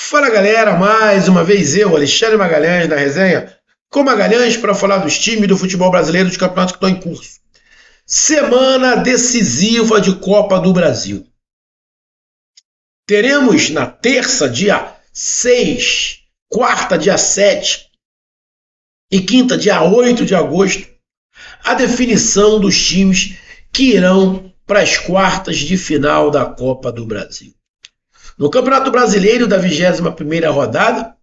Fala galera, mais uma vez eu, Alexandre Magalhães, na resenha com Magalhães para falar dos times do futebol brasileiro dos campeonatos que estão em curso. Semana decisiva de Copa do Brasil. Teremos na terça, dia 6, quarta, dia 7 e quinta, dia 8 de agosto, a definição dos times que irão para as quartas de final da Copa do Brasil. No Campeonato Brasileiro da 21ª rodada,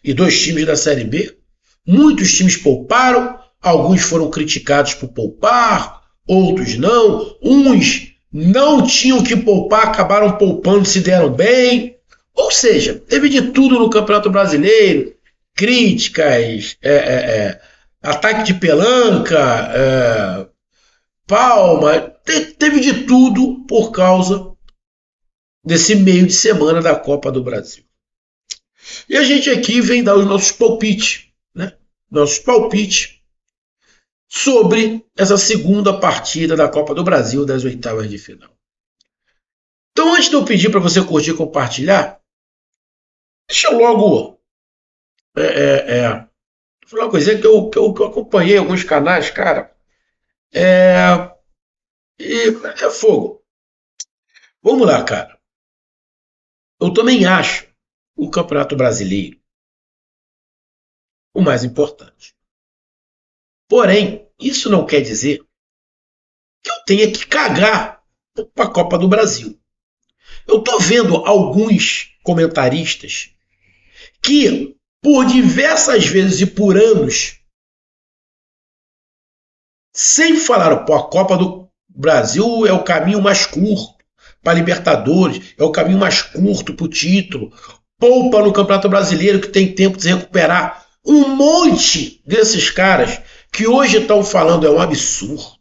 e dois times da Série B, muitos times pouparam, alguns foram criticados por poupar, outros não, uns não tinham que poupar, acabaram poupando, se deram bem. Ou seja, teve de tudo no Campeonato Brasileiro, críticas, ataque de pelanca, palma, teve de tudo por causa desse meio de semana da Copa do Brasil. E a gente aqui vem dar os nossos palpites, Nossos palpites sobre essa segunda partida da Copa do Brasil das oitavas de final. Então, antes de eu pedir para você curtir e compartilhar, deixa eu logo falar uma coisinha que eu acompanhei alguns canais, cara. É fogo. Vamos lá, cara. Eu também acho o Campeonato Brasileiro o mais importante. Porém, isso não quer dizer que eu tenha que cagar para a Copa do Brasil. Eu estou vendo alguns comentaristas que, por diversas vezes e por anos, sempre falaram, a Copa do Brasil é o caminho mais curto para a Libertadores, é o caminho mais curto para o título, poupa no Campeonato Brasileiro que tem tempo de se recuperar. Um monte desses caras que hoje estão falando é um absurdo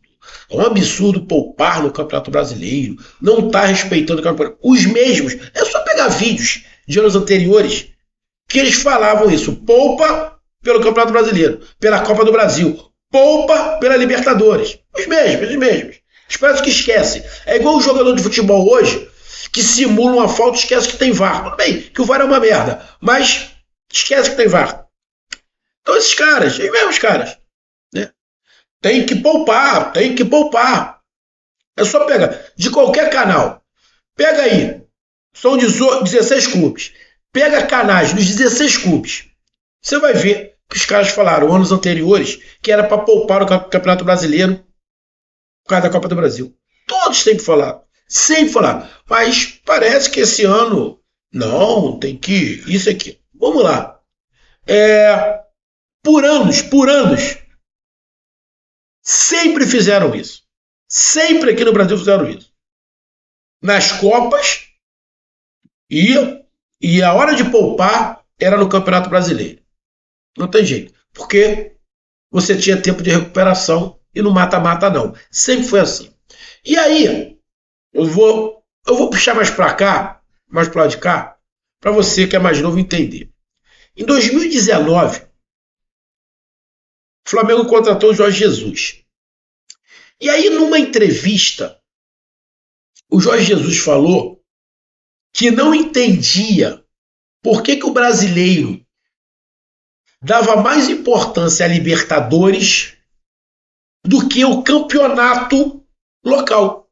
poupar no Campeonato Brasileiro, não está respeitando o Campeonato Brasileiro. Os mesmos, é só pegar vídeos de anos anteriores que eles falavam isso, poupa pelo Campeonato Brasileiro, pela Copa do Brasil, poupa pela Libertadores. Os mesmos. Espero que esquecem. É igual o jogador de futebol hoje que simula uma falta e esquece que tem VAR. Tudo bem, que o VAR é uma merda, mas esquece que tem VAR. Então esses caras, os mesmos caras, tem que poupar. É só pegar, de qualquer canal. Pega aí, são 16 clubes. Pega canais dos 16 clubes. Você vai ver que os caras falaram anos anteriores que era para poupar o Campeonato Brasileiro por causa da Copa do Brasil. Todos sempre falaram. Mas parece que esse ano, não, tem que isso aqui. Vamos lá. Por anos, sempre fizeram isso. Sempre aqui no Brasil fizeram isso. Nas Copas, e a hora de poupar era no Campeonato Brasileiro. Não tem jeito. Porque você tinha tempo de recuperação e no mata-mata não. Sempre foi assim. E aí, eu vou puxar mais para cá, mais para lá de cá, para você que é mais novo entender. Em 2019, o Flamengo contratou o Jorge Jesus. E aí, numa entrevista, o Jorge Jesus falou que não entendia por que o brasileiro dava mais importância à Libertadores do que o campeonato local.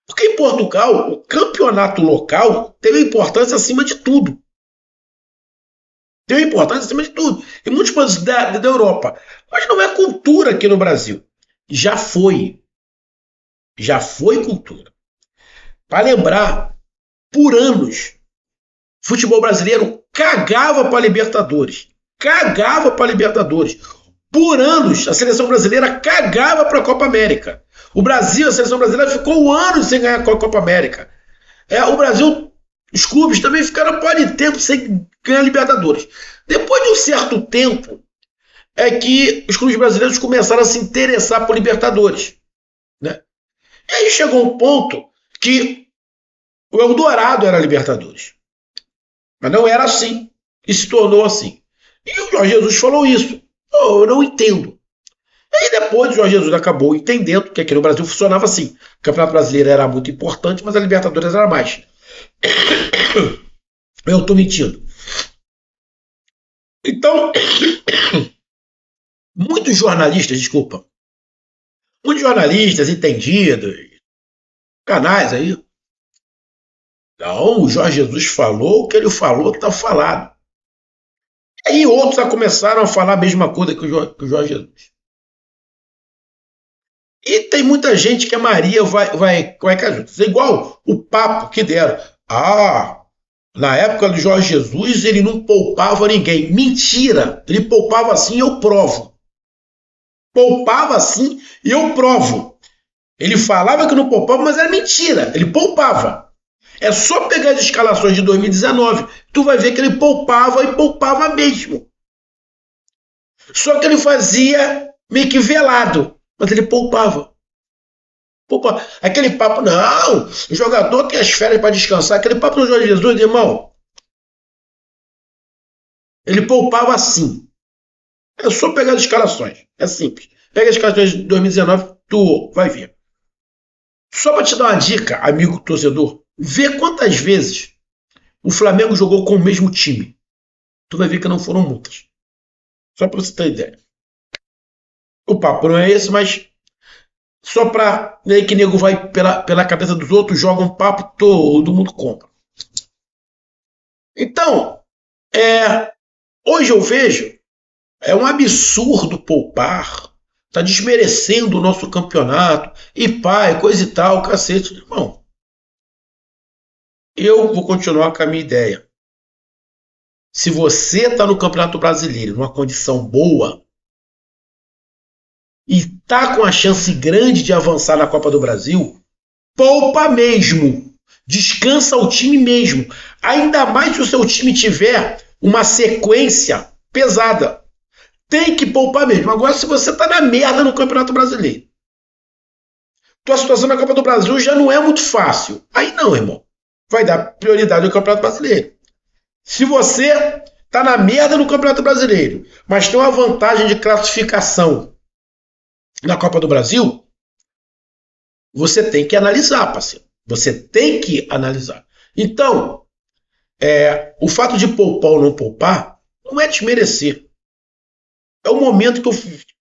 Porque em Portugal, o campeonato local teve importância acima de tudo. Em muitos países da Europa. Mas não é cultura aqui no Brasil. Já foi cultura. Para lembrar, por anos, futebol brasileiro cagava para a Libertadores. Por anos, a seleção brasileira cagava para a Copa América. O Brasil, a seleção brasileira, ficou anos sem ganhar a Copa América. O Brasil, os clubes também ficaram por de tempo sem ganhar a Libertadores. Depois de um certo tempo, é que os clubes brasileiros começaram a se interessar por Libertadores. E aí chegou um ponto que o Eldorado era Libertadores. Mas não era assim. E se tornou assim. E o Jorge Jesus falou isso. Eu não entendo. E aí depois o Jorge Jesus acabou entendendo que aqui no Brasil funcionava assim. O Campeonato Brasileiro era muito importante, mas a Libertadores era mais. Eu estou mentindo. Então, muitos jornalistas entendidos, canais aí, não, o Jorge Jesus falou o que ele falou, está falado. Aí outros já começaram a falar a mesma coisa que o Jorge Jesus. E tem muita gente que a Maria vai cair junto. Igual o papo que deram. Ah, na época do Jorge Jesus ele não poupava ninguém. Mentira! Ele poupava assim, eu provo. Poupava assim e eu provo. Ele falava que não poupava, mas era mentira. Ele poupava. É só pegar as escalações de 2019, tu vai ver que ele poupava e poupava mesmo. Só que ele fazia meio que velado, mas ele poupava. Poupava. Aquele papo, não, o jogador tem as férias para descansar. Aquele papo do Jorge Jesus, irmão, ele poupava assim. É só pegar as escalações. É simples. Pega as escalações de 2019, tu vai ver. Só para te dar uma dica, amigo torcedor, vê quantas vezes o Flamengo jogou com o mesmo time. Tu vai ver que não foram muitas. Só para você ter ideia. O papo não é esse, mas só para ver que nego vai pela cabeça dos outros, joga um papo, todo mundo compra. Então, hoje eu vejo, é um absurdo poupar, tá desmerecendo o nosso campeonato, e pai, coisa e tal, cacete. Irmão, eu vou continuar com a minha ideia. Se você está no Campeonato Brasileiro numa condição boa e está com a chance grande de avançar na Copa do Brasil, poupa mesmo. Descansa o time mesmo. Ainda mais se o seu time tiver uma sequência pesada. Tem que poupar mesmo. Agora, se você está na merda no Campeonato Brasileiro, tua situação na Copa do Brasil já não é muito fácil. Aí não, irmão. Vai dar prioridade ao Campeonato Brasileiro. Se você está na merda no Campeonato Brasileiro, mas tem uma vantagem de classificação na Copa do Brasil, você tem que analisar, parceiro. Você tem que analisar. Então, o fato de poupar ou não poupar não é desmerecer. É o momento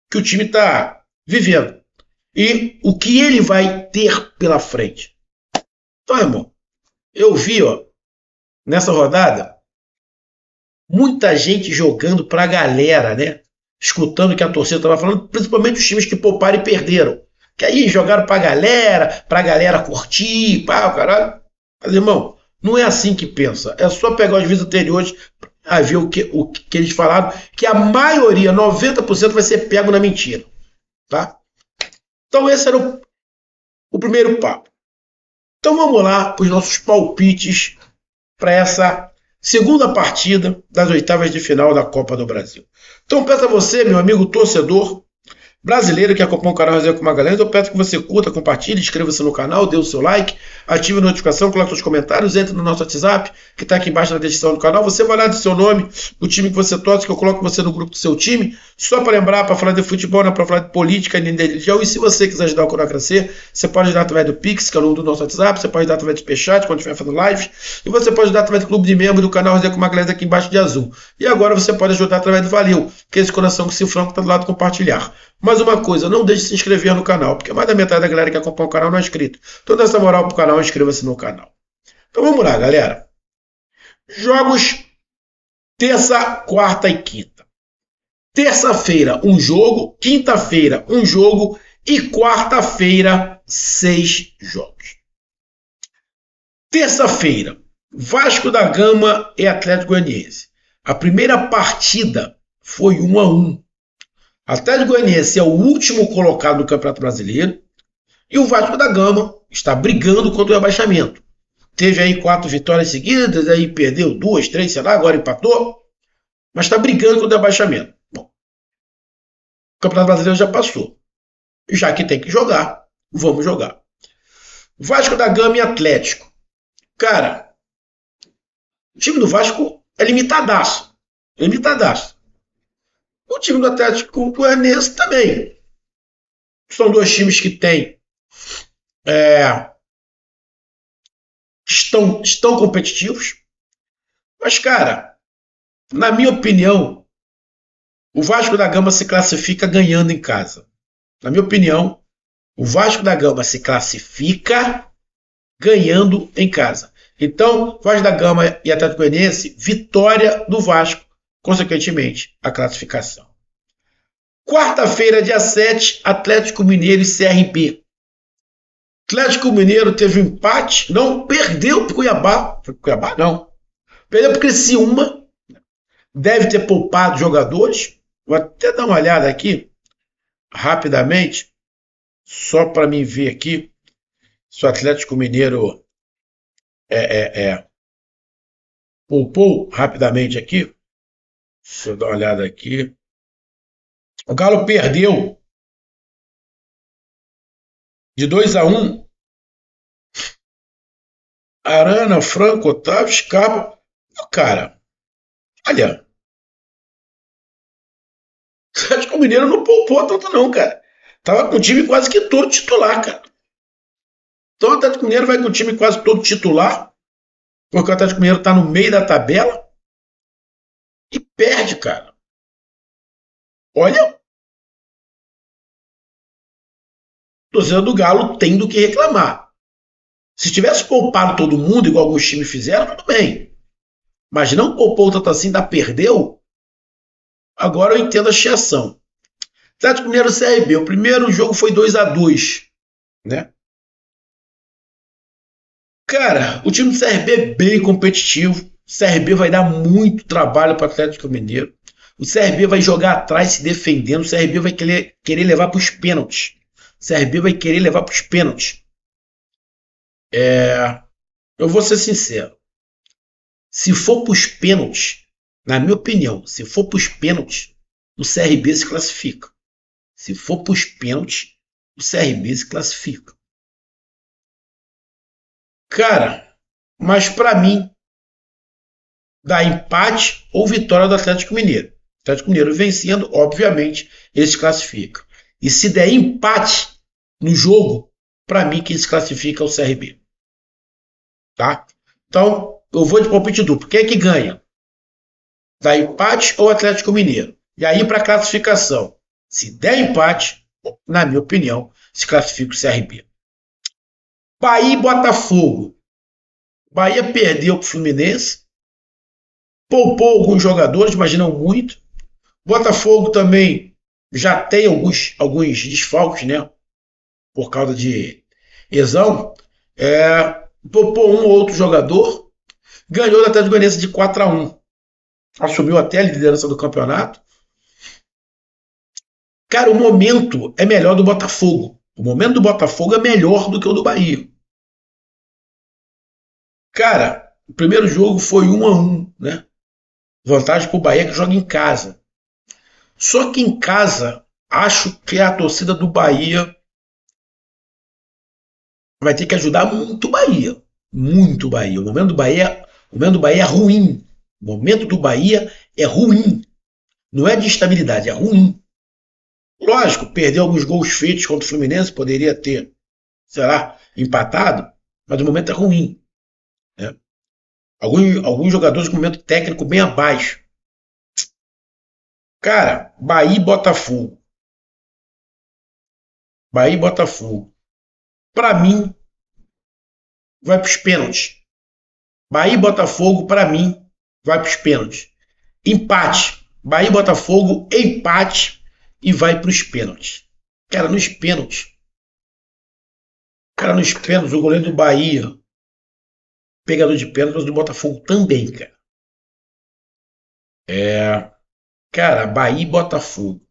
que o time está vivendo. E o que ele vai ter pela frente. Então, irmão, eu vi, nessa rodada, muita gente jogando pra galera, né? Escutando o que a torcida estava falando, principalmente os times que pouparam e perderam. Que aí jogaram pra galera curtir, pá, caralho. Mas, irmão, não é assim que pensa. É só pegar os vídeos anteriores a ver o que eles falaram, que a maioria, 90%, vai ser pego na mentira. Tá? Então esse era o primeiro papo. Então vamos lá para os nossos palpites para essa segunda partida das oitavas de final da Copa do Brasil. Então peço a você, meu amigo torcedor brasileiro que acompanha o canal Resenha com Magalhães, eu peço que você curta, compartilhe, inscreva-se no canal, dê o seu like, ative a notificação, coloque seus comentários, entre no nosso WhatsApp, que está aqui embaixo na descrição do canal. Você vai lá do seu nome, do time que você torce, que eu coloco você no grupo do seu time. Só para lembrar, para falar de futebol, não é para falar de política, nem de religião. E se você quiser ajudar o canal a crescer, você pode ajudar através do Pix, que é o número do nosso WhatsApp, você pode ajudar através do Superchat, quando estiver fazendo live, e você pode ajudar através do clube de membros do canal Resenha com Magalhães aqui embaixo de azul. E agora você pode ajudar através do Valeu, que é esse coração que se franco está do lado de compartilhar. Mais uma coisa, não deixe de se inscrever no canal, porque mais da metade da galera que acompanha o canal não é inscrito. Toda essa moral pro canal, inscreva-se no canal. Então vamos lá, galera. Jogos terça, quarta e quinta. Terça-feira, um jogo. Quinta-feira, um jogo. E quarta-feira, 6 jogos. Terça-feira, Vasco da Gama e Atlético Goianiense. A primeira partida foi 1-1. Atlético Goianiense é o último colocado no Campeonato Brasileiro e o Vasco da Gama está brigando contra o rebaixamento. Teve aí 4 vitórias seguidas, aí perdeu 2, 3, sei lá, agora empatou, mas está brigando contra o rebaixamento. Bom, o Campeonato Brasileiro já passou. Já que tem que jogar, vamos jogar. Vasco da Gama e Atlético. Cara, o time do Vasco é limitadaço. Limitadaço. O time do Atlético Goianiense também. São dois times que têm estão competitivos. Mas, cara, na minha opinião, o Vasco da Gama se classifica ganhando em casa. Na minha opinião, o Vasco da Gama se classifica ganhando em casa. Então, Vasco da Gama e Atlético Goianiense, vitória do Vasco, consequentemente, a classificação. Quarta-feira, dia 7, Atlético Mineiro e CRB. Atlético Mineiro teve um empate, não perdeu para o Cuiabá. Cuiabá não. Perdeu para o Criciúma. Deve ter poupado jogadores. Vou até dar uma olhada aqui, rapidamente, só para mim ver aqui se o Atlético Mineiro poupou rapidamente aqui. Deixa eu dar uma olhada aqui. O Galo perdeu de 2-1. Arana, Franco, Otávio, Scarpa. Cara, olha, o Atlético Mineiro não poupou tanto não, cara. Tava com o time quase que todo titular, cara. Então o Atlético Mineiro vai com o time quase todo titular, porque o Atlético Mineiro tá no meio da tabela e perde, cara. Olha, o torcedor do Galo tem do que reclamar. Se tivesse poupado todo mundo, igual alguns times fizeram, tudo bem. Mas não poupou tanto assim, ainda perdeu. Agora eu entendo a chiação. Atlético Mineiro CRB. O primeiro jogo foi 2-2, né? Cara, o time do CRB é bem competitivo. O CRB vai dar muito trabalho para o Atlético Mineiro. O CRB vai jogar atrás se defendendo. O CRB vai querer levar para os pênaltis. O CRB vai querer levar para os pênaltis. Eu vou ser sincero. Se for para os pênaltis, na minha opinião, se for para os pênaltis, o CRB se classifica. Se for para os pênaltis, o CRB se classifica. Cara, mas para mim, dá empate ou vitória do Atlético Mineiro. O Atlético Mineiro vencendo, obviamente, ele se classifica. E se der empate no jogo, para mim quem se classifica é o CRB. Tá? Então, eu vou de palpite duplo. Quem é que ganha? Dá empate ou Atlético Mineiro? E aí para a classificação. Se der empate, na minha opinião, se classifica o CRB. Bahia e Botafogo. Bahia perdeu para o Fluminense. Poupou alguns jogadores, mas não muito. Botafogo também já tem alguns desfalques, né? Por causa de lesão. Poupou um ou outro jogador. Ganhou da Atlético Goianiense de 4-1. Assumiu até a liderança do campeonato. Cara, o momento é melhor do Botafogo. O momento do Botafogo é melhor do que o do Bahia. Cara, o primeiro jogo foi 1-1, né? Vantagem para o Bahia que joga em casa. Só que em casa, acho que a torcida do Bahia vai ter que ajudar muito o Bahia. Muito o Bahia. O momento do Bahia é ruim. O momento do Bahia é ruim. Não é de estabilidade, é ruim. Lógico, perdeu alguns gols feitos contra o Fluminense, poderia ter, sei lá, empatado, mas o momento é ruim. Né? Alguns jogadores com momento técnico bem abaixo. Cara, Bahia e Botafogo. Bahia e Botafogo. Para mim, vai para os pênaltis. Bahia e Botafogo, para mim, vai para os pênaltis. Empate. Bahia e Botafogo, empate e vai para os pênaltis. Cara, nos pênaltis. O goleiro do Bahia, pegador de pênaltis, mas do Botafogo também, cara. Cara, Bahia e Botafogo.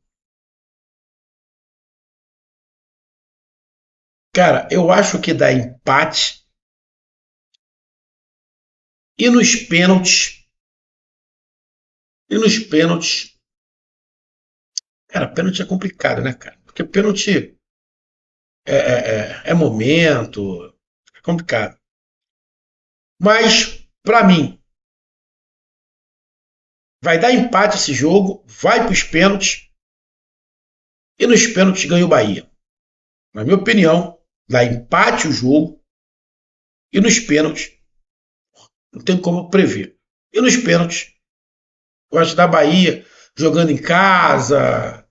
Cara, eu acho que dá empate. E nos pênaltis. Cara, pênalti é complicado, né, cara? Porque pênalti é momento. É complicado. Mas, pra mim, vai dar empate esse jogo. Vai pros pênaltis. E nos pênaltis ganha o Bahia. Na minha opinião, dá empate o jogo. E nos pênaltis, não tem como prever. E nos pênaltis, eu acho da Bahia jogando em casa.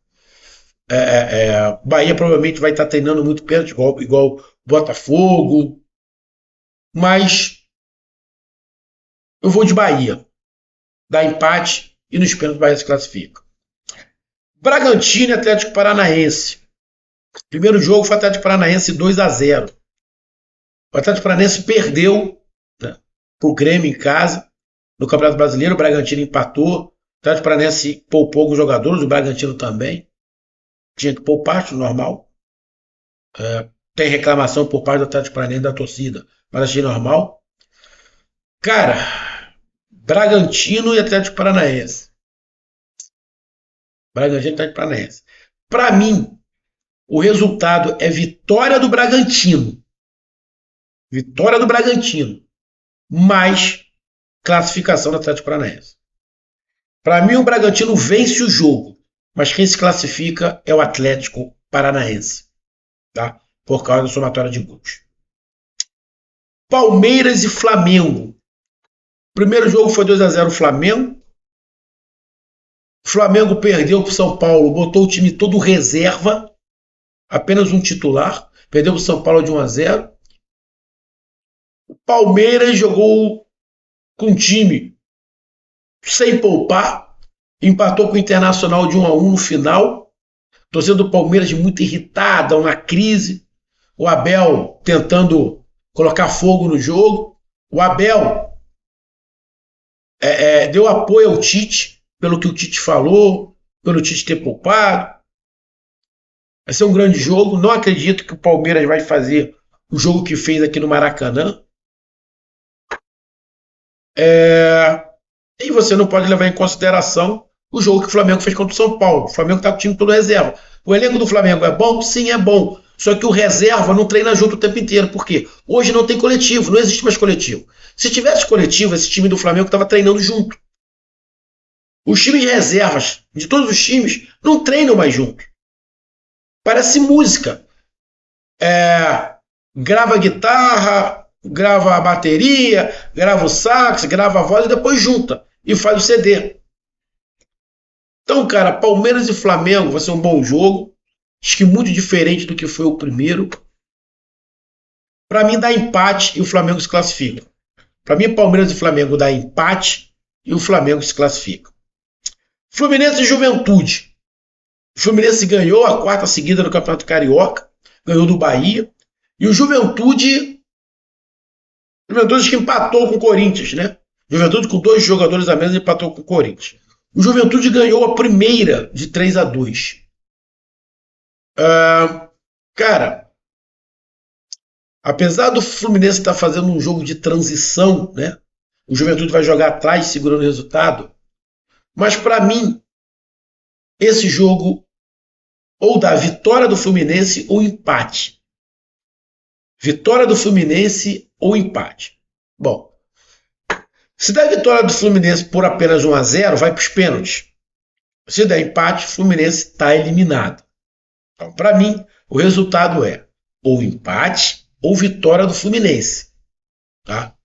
Bahia provavelmente vai estar treinando muito pênalti, igual Botafogo. Mas eu vou de Bahia. Dá empate e nos pênaltis o Bahia se classifica. Bragantino e Atlético Paranaense. Primeiro jogo foi Atlético Paranaense 2-0. O Atlético Paranaense perdeu, né, para o Grêmio em casa. No Campeonato Brasileiro, o Bragantino empatou. O Atlético Paranaense poupou alguns jogadores, o Bragantino também. Tinha que poupar, normal. Tem reclamação por parte do Atlético Paranaense da torcida, mas achei normal. Cara, Bragantino e Atlético Paranaense. Bragantino e Atlético Paranaense. Para mim, o resultado é vitória do Bragantino. Vitória do Bragantino. Mais classificação do Atlético Paranaense. Para mim, o Bragantino vence o jogo, mas quem se classifica é o Atlético Paranaense, tá? Por causa da somatória de gols. Palmeiras e Flamengo. O primeiro jogo foi 2-0 Flamengo. O Flamengo perdeu para o São Paulo, botou o time todo reserva, apenas um titular, perdeu para o São Paulo de 1-0. O Palmeiras jogou com um time sem poupar, empatou com o Internacional de 1-1 no final. Torcida do Palmeiras muito irritada, uma crise. O Abel tentando colocar fogo no jogo. O Abel deu apoio ao Tite, pelo que o Tite falou, pelo Tite ter poupado. Vai ser um grande jogo. Não acredito que o Palmeiras vai fazer o jogo que fez aqui no Maracanã. E você não pode levar em consideração o jogo que o Flamengo fez contra o São Paulo. O Flamengo está com o time todo reserva. O elenco do Flamengo é bom? Sim, é bom. Só que o reserva não treina junto o tempo inteiro. Por quê? Hoje não tem coletivo, não existe mais coletivo. Se tivesse coletivo, esse time do Flamengo estava treinando junto. Os times reservas de todos os times não treinam mais junto. Parece música. Grava a guitarra, grava a bateria, grava o sax, grava a voz e depois junta e faz o CD. Então, cara, Palmeiras e Flamengo vai ser um bom jogo. Acho que muito diferente do que foi o primeiro. Para mim dá empate e o Flamengo se classifica. Para mim, Palmeiras e Flamengo dá empate e o Flamengo se classifica. Fluminense e Juventude. O Fluminense ganhou a quarta seguida no Campeonato Carioca, ganhou do Bahia. E o Juventude que empatou com o Corinthians, né? Juventude com 2 jogadores a menos empatou com o Corinthians. O Juventude ganhou a primeira de 3-2. Cara, apesar do Fluminense estar fazendo um jogo de transição, né? O Juventude vai jogar atrás segurando o resultado. Mas para mim, esse jogo ou dá vitória do Fluminense ou empate. Vitória do Fluminense ou empate. Bom, se der vitória do Fluminense por apenas 1-0, vai para os pênaltis. Se der empate, o Fluminense está eliminado. Então, para mim, o resultado é ou empate ou vitória do Fluminense. Tá?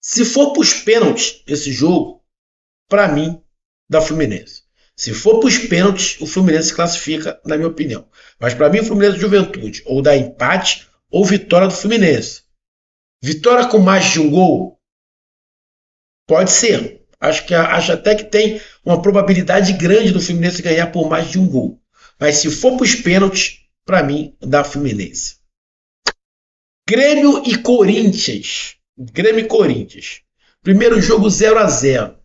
Se for para os pênaltis esse jogo, para mim, dá Fluminense. Se for para os pênaltis, o Fluminense se classifica, na minha opinião. Mas para mim, o Fluminense e Juventude, ou dá empate ou vitória do Fluminense. Vitória com mais de um gol? Pode ser. Acho até que tem uma probabilidade grande do Fluminense ganhar por mais de um gol. Mas se for para os pênaltis, para mim, dá Fluminense. Grêmio e Corinthians. Grêmio e Corinthians. Primeiro jogo 0-0.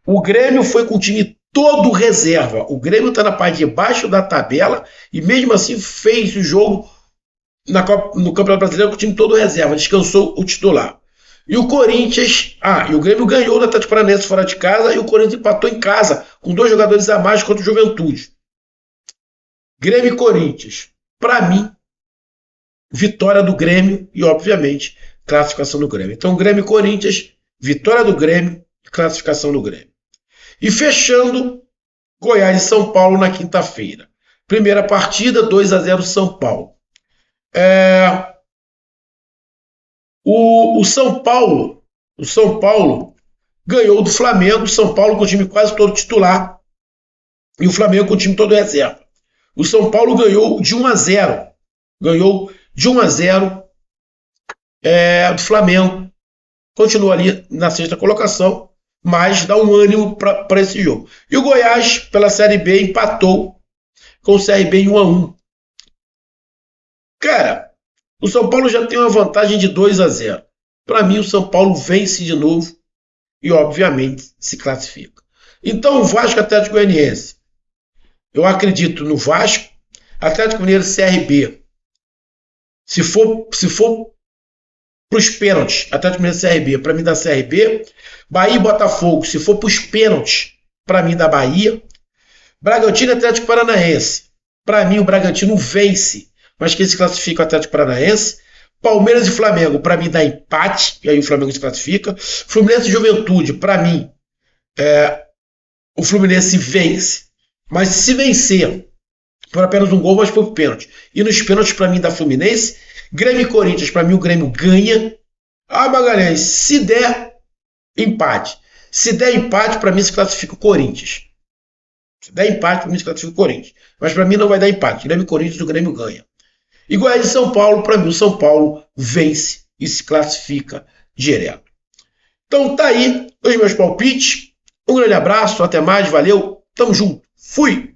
O Grêmio foi com o time todo reserva. O Grêmio está na parte de baixo da tabela e mesmo assim fez o jogo no Campeonato Brasileiro com o time todo reserva. Descansou o titular. E o Corinthians... e o Grêmio ganhou do Atlético Paranaense fora de casa e o Corinthians empatou em casa com 2 jogadores a mais contra o Juventude. Grêmio e Corinthians. Para mim, vitória do Grêmio e, obviamente, classificação do Grêmio. Então, Grêmio e Corinthians, vitória do Grêmio e classificação do Grêmio. E fechando, Goiás e São Paulo na quinta-feira. Primeira partida, 2-0 São Paulo. O São Paulo ganhou do Flamengo, o São Paulo com o time quase todo titular e o Flamengo com o time todo reserva. O São Paulo ganhou de 1-0. Ganhou de 1-0 do Flamengo. Continua ali na sexta colocação, mas dá um ânimo para esse jogo. E o Goiás, pela Série B, empatou com o CRB em 1-1. Cara, o São Paulo já tem uma vantagem de 2-0. Para mim, o São Paulo vence de novo e, obviamente, se classifica. Então, o Vasco Atlético Goianiense. Eu acredito no Vasco, Atlético Mineiro CRB. Se for para os pênaltis, Atlético Mineiro CRB, para mim dá CRB. Bahia e Botafogo, se for para os pênaltis, para mim dá Bahia. Bragantino e Atlético Paranaense. Para mim, o Bragantino vence, mas quem se classifica é o Atlético Paranaense. Palmeiras e Flamengo, para mim dá empate, e aí o Flamengo se classifica. Fluminense e Juventude, para mim, o Fluminense vence. Mas se vencer por apenas um gol, mas foi pro pênalti. E nos pênaltis, para mim, dá Fluminense. Grêmio e Corinthians, para mim, o Grêmio ganha. Magalhães, se der empate. Se der empate, para mim, se classifica o Corinthians. Se der empate, para mim, se classifica o Corinthians. Mas para mim, não vai dar empate. Grêmio e Corinthians, o Grêmio ganha. E Goiás e São Paulo, para mim, o São Paulo vence e se classifica direto. Então, tá aí os meus palpites. Um grande abraço, até mais, valeu, tamo junto. Fui!